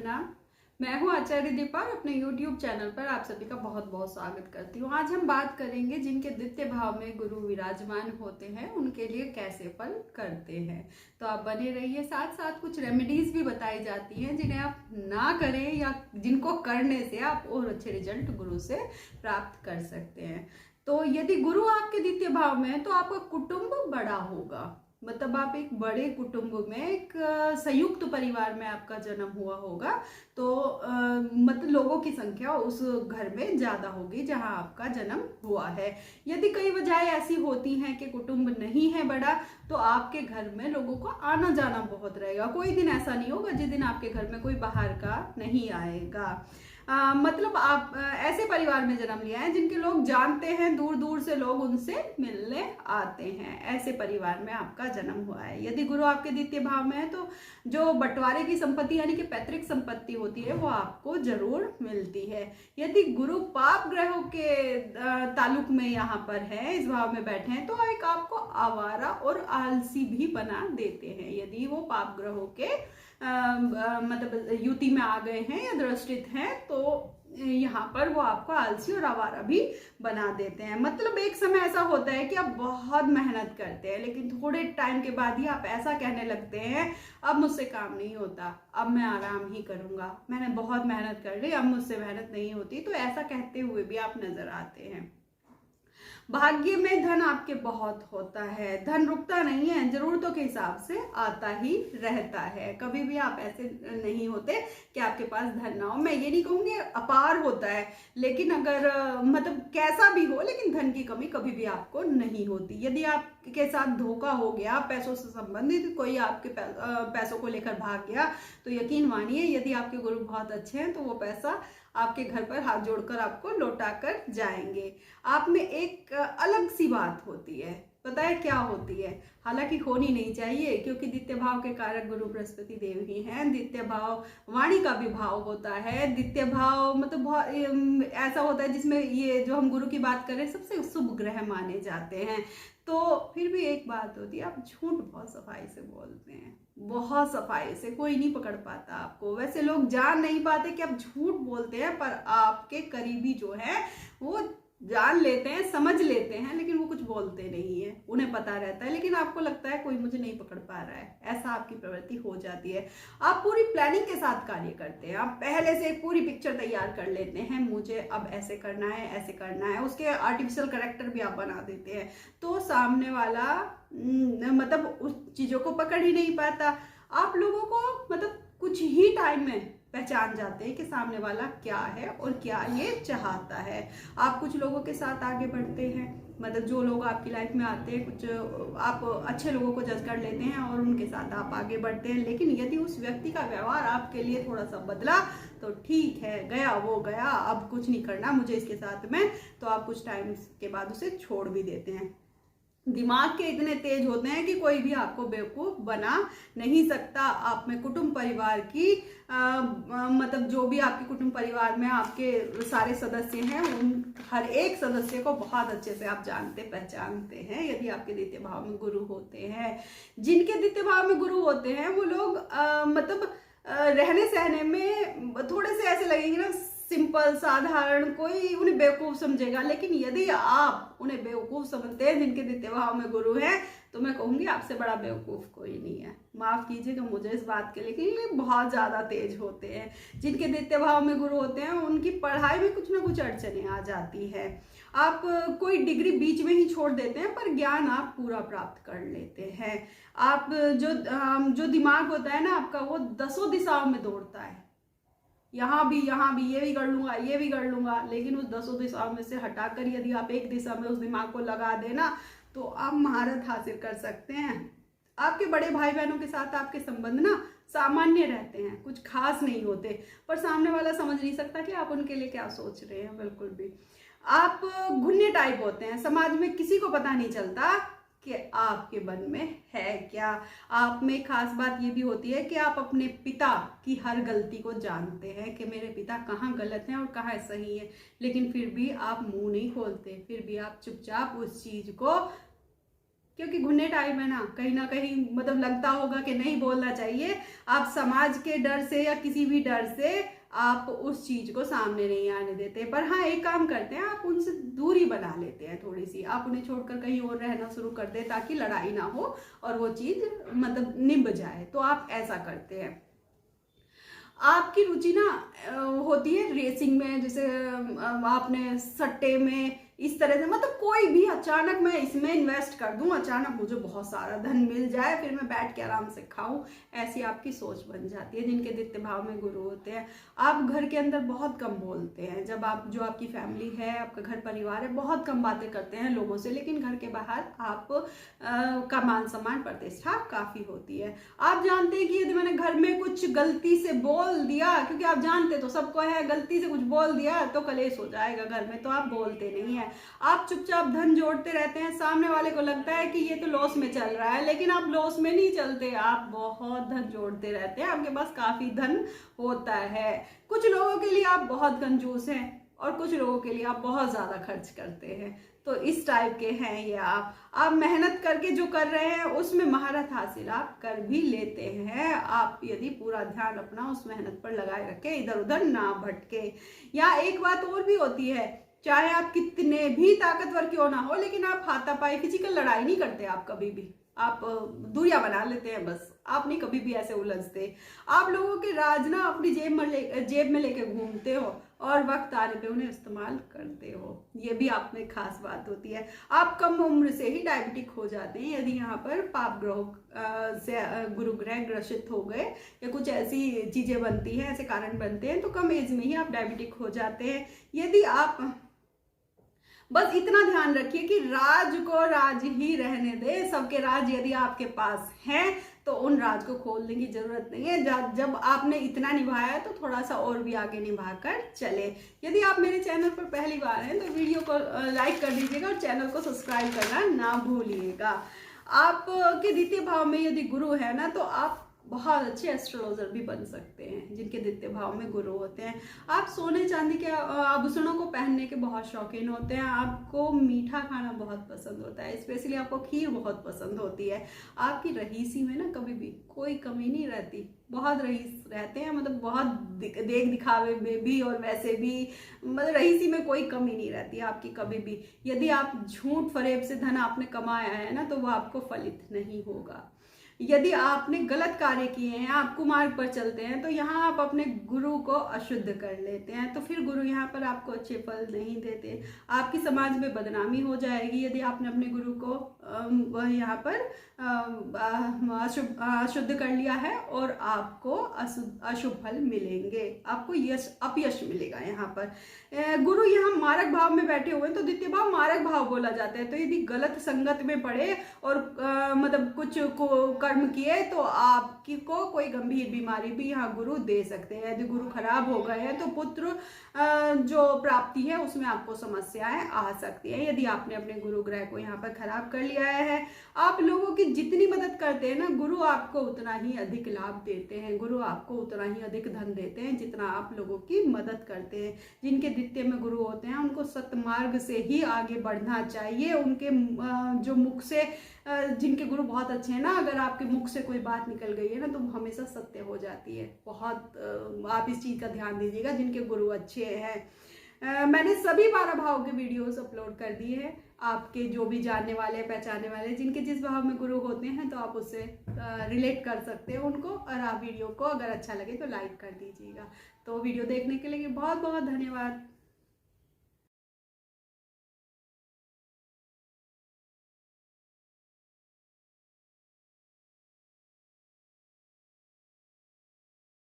वंदना। मैं हूँ आचार्य दीपा और अपने YouTube चैनल पर आप सभी का बहुत बहुत स्वागत करती हूँ। आज हम बात करेंगे जिनके द्वितीय भाव में गुरु विराजमान होते हैं उनके लिए कैसे फल करते हैं। तो आप बने रहिए, साथ साथ कुछ रेमेडीज भी बताई जाती हैं जिन्हें आप ना करें या जिनको करने से आप और अच्छे रिजल्ट गुरु से प्राप्त कर सकते हैं। तो यदि गुरु आपके द्वितीय भाव में है तो आपका कुटुंब बड़ा होगा, मतलब आप एक बड़े कुटुंब में, एक संयुक्त परिवार में आपका जन्म हुआ होगा। तो मतलब लोगों की संख्या उस घर में ज्यादा होगी जहां आपका जन्म हुआ है। यदि कई वजहें ऐसी होती हैं कि कुटुंब नहीं है बड़ा, तो आपके घर में लोगों को आना जाना बहुत रहेगा। कोई दिन ऐसा नहीं होगा जिस दिन आपके घर में कोई बाहर का नहीं आएगा। मतलब आप ऐसे परिवार में जन्म लिया है जिनके लोग जानते हैं, दूर दूर से लोग उनसे मिलने आते हैं। ऐसे परिवार में आपका जन्म हुआ है। यदि गुरु आपके द्वितीय भाव में है तो जो बंटवारे की संपत्ति यानी कि पैतृक संपत्ति होती है वो आपको जरूर मिलती है। यदि गुरु पाप ग्रहों के ताल्लुक में यहाँ पर है, इस भाव में बैठे हैं, तो एक आपको आवारा और आलसी भी बना देते हैं। यदि वो पाप ग्रहों के मतलब युति में आ गए हैं या दृष्टित हैं तो यहाँ पर वो आपको आलसी और आवारा भी बना देते हैं। मतलब एक समय ऐसा होता है कि आप बहुत मेहनत करते हैं लेकिन थोड़े टाइम के बाद ही आप ऐसा कहने लगते हैं अब मुझसे काम नहीं होता, अब मैं आराम ही करूंगा, मैंने बहुत मेहनत कर ली, अब मुझसे मेहनत नहीं होती। तो ऐसा कहते हुए भी आप नजर आते हैं। भाग्य में धन आपके बहुत होता है, धन रुकता नहीं है, जरूरतों के हिसाब से आता ही रहता है। कभी भी आप ऐसे नहीं होते कि आपके पास धन ना हो। मैं ये नहीं कहूंगी अपार होता है, लेकिन अगर मतलब कैसा भी हो, लेकिन धन की कमी कभी भी आपको नहीं होती। यदि आपके साथ धोखा हो गया, पैसों से संबंधित कोई आपके पैसों को लेकर भाग गया, तो यकीन मानिए यदि आपके गुरु बहुत अच्छे हैं तो वो पैसा आपके घर पर हाथ जोड़कर आपको लौटा कर जाएंगे। आप में एक अलग सी बात होती है, पता है क्या होती है? हालांकि होनी नहीं चाहिए, क्योंकि द्वितीय भाव के कारक गुरु बृहस्पति देव ही हैं। द्वितीय भाव वाणी का भी भाव होता है। द्वितीय भाव मतलब ऐसा होता है जिसमें ये जो हम गुरु की बात करें सबसे शुभ ग्रह माने जाते हैं। तो फिर भी एक बात होती है, आप झूठ बहुत सफाई से बोलते हैं, बहुत सफाई से, कोई नहीं पकड़ पाता आपको। वैसे लोग जान नहीं पाते कि आप झूठ बोलते हैं, पर आपके करीबी जो है वो जान लेते हैं, समझ लेते हैं, लेकिन वो कुछ बोलते नहीं है। उन्हें पता रहता है लेकिन आपको लगता है कोई मुझे नहीं पकड़ पा रहा है। ऐसा आपकी प्रवृत्ति हो जाती है। आप पूरी प्लानिंग के साथ कार्य करते हैं, आप पहले से एक पूरी पिक्चर तैयार कर लेते हैं, मुझे अब ऐसे करना है, ऐसे करना है। उसके आर्टिफिशियल कैरेक्टर भी आप बना देते हैं, तो सामने वाला मतलब उस चीजों को पकड़ ही नहीं पाता। आप लोगों को मतलब कुछ ही टाइम में पहचान जाते हैं कि सामने वाला क्या है और क्या ये चाहता है। आप कुछ लोगों के साथ आगे बढ़ते हैं, मतलब जो लोग आपकी लाइफ में आते हैं, कुछ आप अच्छे लोगों को जज कर लेते हैं और उनके साथ आप आगे बढ़ते हैं। लेकिन यदि उस व्यक्ति का व्यवहार आपके लिए थोड़ा सा बदला तो ठीक है, गया वो गया, अब कुछ नहीं करना मुझे इसके साथ में, तो आप कुछ टाइम के बाद उसे छोड़ भी देते हैं। दिमाग के इतने तेज होते हैं कि कोई भी आपको बेवकूफ बना नहीं सकता। आप में कुटुंब परिवार की मतलब जो भी आपके कुटुंब परिवार में आपके सारे सदस्य हैं, उन हर एक सदस्य को बहुत अच्छे से आप जानते पहचानते हैं। यदि आपके द्वितीय भाव में गुरु होते हैं, जिनके द्वितीय भाव में गुरु होते हैं वो लोग मतलब रहने सहने में थोड़े से ऐसे लगेंगे ना, सिंपल साधारण, कोई उन्हें बेवकूफ समझेगा। लेकिन यदि आप उन्हें बेवकूफ समझते हैं जिनके द्वितीय भाव में गुरु हैं, तो मैं कहूंगी आपसे बड़ा बेवकूफ कोई नहीं है। माफ कीजिएगा मुझे इस बात के लिए, लेकिन ये बहुत ज्यादा तेज होते हैं। जिनके द्वितीय भाव में गुरु होते हैं उनकी पढ़ाई में कुछ ना कुछ अड़चने आ जाती है। आप कोई डिग्री बीच में ही छोड़ देते हैं पर ज्ञान आप पूरा प्राप्त कर लेते हैं। आप जो दिमाग होता है ना आपका, वो 10 दिशाओं में दौड़ता है, यहाँ भी ये भी कर लूंगा, ये भी कर लूंगा। लेकिन उस 10 दिशाओं में से हटाकर यदि आप एक दिशा में उस दिमाग को लगा देना तो आप महारत हासिल कर सकते हैं। आपके बड़े भाई बहनों के साथ आपके संबंध ना सामान्य रहते हैं, कुछ खास नहीं होते, पर सामने वाला समझ नहीं सकता कि आप उनके लिए क्या सोच रहे हैं, बिल्कुल भी। आप घुन्ने टाइप होते हैं, समाज में किसी को पता नहीं चलता कि आपके मन में है क्या। आप में खास बात ये भी होती है कि आप अपने पिता की हर गलती को जानते हैं कि मेरे पिता कहाँ गलत हैं और कहाँ सही है, लेकिन फिर भी आप मुंह नहीं खोलते, फिर भी आप चुपचाप उस चीज को क्योंकि घुने टाइम है ना कहीं मतलब लगता होगा कि नहीं बोलना चाहिए, आप समाज के डर से या किसी भी डर से आप उस चीज को सामने नहीं आने देते। पर हाँ, एक काम करते हैं, आप उनसे दूरी बना लेते हैं थोड़ी सी, आप उन्हें छोड़कर कहीं और रहना शुरू कर दें ताकि लड़ाई ना हो और वो चीज मतलब निभ जाए। तो आप ऐसा करते हैं। आपकी रुचि ना होती है रेसिंग में, जैसे आपने सट्टे में, इस तरह से मतलब कोई भी अचानक मैं इसमें इन्वेस्ट कर दूं, अचानक मुझे बहुत सारा धन मिल जाए, फिर मैं बैठ के आराम से खाऊं, ऐसी आपकी सोच बन जाती है। जिनके द्वितीय भाव में गुरु होते हैं, आप घर के अंदर बहुत कम बोलते हैं। जब आप, जो आपकी फैमिली है, आपका घर परिवार है, बहुत कम बातें करते हैं लोगों से, लेकिन घर के बाहर आप का मान सम्मान प्रतिष्ठा काफी होती है। आप जानते हैं कि यदि मैंने घर में कुछ गलती से बोल दिया, क्योंकि आप जानते तो सबको है, गलती से कुछ बोल दिया तो कलेश हो जाएगा घर में, तो आप बोलते नहीं है, आप चुपचाप धन जोड़ते रहते हैं। सामने वाले को लगता है कि ये तो लॉस में चल रहा है, लेकिन आप लॉस में नहीं चलते, आप बहुत धन जोड़ते रहते हैं, आपके पास काफी धन होता है। कुछ लोगों के लिए आप बहुत कंजूस हैं और कुछ लोगों के लिए आप बहुत ज्यादा खर्च करते हैं। तो इस टाइप के हैं ये आप मेहनत करके जो कर रहे हैं उसमें महारत हासिल आप कर भी लेते हैं, आप यदि पूरा ध्यान अपना उस मेहनत पर लगाए रखे, इधर उधर ना भटके। या एक बात और भी होती है, चाहे आप कितने भी ताकतवर क्यों ना हो, लेकिन आप हाथापाई फिजिकल लड़ाई नहीं करते, आप कभी भी, आप दूरियां बना लेते हैं बस, आप नहीं कभी भी ऐसे उलझते। आप लोगों के राज ना अपनी जेब में लेके घूमते हो और वक्त आने पे उन्हें इस्तेमाल करते हो, ये भी आप में खास बात होती है। आप कम उम्र से ही डायबिटिक हो जाते हैं यदि यहाँ पर पाप ग्रह से गुरु ग्रह ग्रसित हो गए या कुछ ऐसी चीजें बनती हैं, ऐसे कारण बनते हैं, तो कम एज में ही आप डायबिटिक हो जाते हैं। यदि आप बस इतना ध्यान रखिए कि राज को राज ही रहने दे, सबके राज यदि आपके पास हैं तो उन राज को खोलने की जरूरत नहीं है। जब आपने इतना निभाया है तो थोड़ा सा और भी आगे निभा कर चले। यदि आप मेरे चैनल पर पहली बार हैं तो वीडियो को लाइक कर दीजिएगा और चैनल को सब्सक्राइब करना ना भूलिएगा। आपके द्वितीय भाव में यदि गुरु है ना, तो आप बहुत अच्छे एस्ट्रोलॉजर भी बन सकते हैं जिनके द्वितीय भाव में गुरु होते हैं। आप सोने चांदी के आभूषणों को पहनने के बहुत शौकीन होते हैं, आपको मीठा खाना बहुत पसंद होता है, स्पेशली आपको खीर बहुत पसंद होती है। आपकी रहीसी में ना कभी भी कोई कमी नहीं रहती, बहुत रईस रहते हैं, मतलब बहुत देख दिखावे में भी और वैसे भी, मतलब रईसी में कोई कमी नहीं रहती आपकी कभी भी। यदि आप झूठ फरेब से धन आपने कमाया है ना, तो वो आपको फलित नहीं होगा। यदि आपने गलत कार्य किए हैं, आप कुमार्ग पर चलते हैं, तो यहाँ आप अपने गुरु को अशुद्ध कर लेते हैं, तो फिर गुरु यहाँ पर आपको अच्छे फल नहीं देते, आपकी समाज में बदनामी हो जाएगी यदि आपने अपने गुरु को यहाँ पर अशुद्ध कर लिया है, और आपको अशुभ फल मिलेंगे, आपको अपयश मिलेगा। यहाँ पर गुरु यहाँ मारक भाव में बैठे हुए हैं, तो द्वितीय भाव मारक भाव बोला जाता है। तो यदि गलत संगत में पड़े और मतलब कुछ को कर्म किए तो आपकी को कोई गंभीर बीमारी भी यहाँ गुरु दे सकते हैं। यदि गुरु खराब हो गए हैं तो पुत्र जो प्राप्ति है उसमें आपको समस्याएं आ सकती है, यदि आपने अपने गुरु ग्रह को यहाँ पर खराब कर लिया है। आप लोगों की जितनी मदद करते हैं ना, गुरु आपको उतना ही अधिक लाभ देते हैं, गुरु आपको उतना ही अधिक धन देते हैं जितना आप लोगों की मदद करते हैं। जिनके द्वितीय में गुरु होते हैं उनको सतमार्ग से ही आगे बढ़ना चाहिए। उनके जो मुख से, जिनके गुरु बहुत अच्छे हैं ना, अगर आपके मुख से कोई बात निकल गई है ना तो वो हमेशा सत्य हो जाती है। बहुत आप इस चीज़ का ध्यान दीजिएगा जिनके गुरु अच्छे हैं। मैंने सभी 12 भाव के वीडियोस अपलोड कर दिए हैं, आपके जो भी जानने वाले पहचानने वाले जिनके जिस भाव में गुरु होते हैं तो आप उससे रिलेट कर सकते हैं उनको। और आप वीडियो को अगर अच्छा लगे तो लाइक कर दीजिएगा। तो वीडियो देखने के लिए बहुत बहुत धन्यवाद।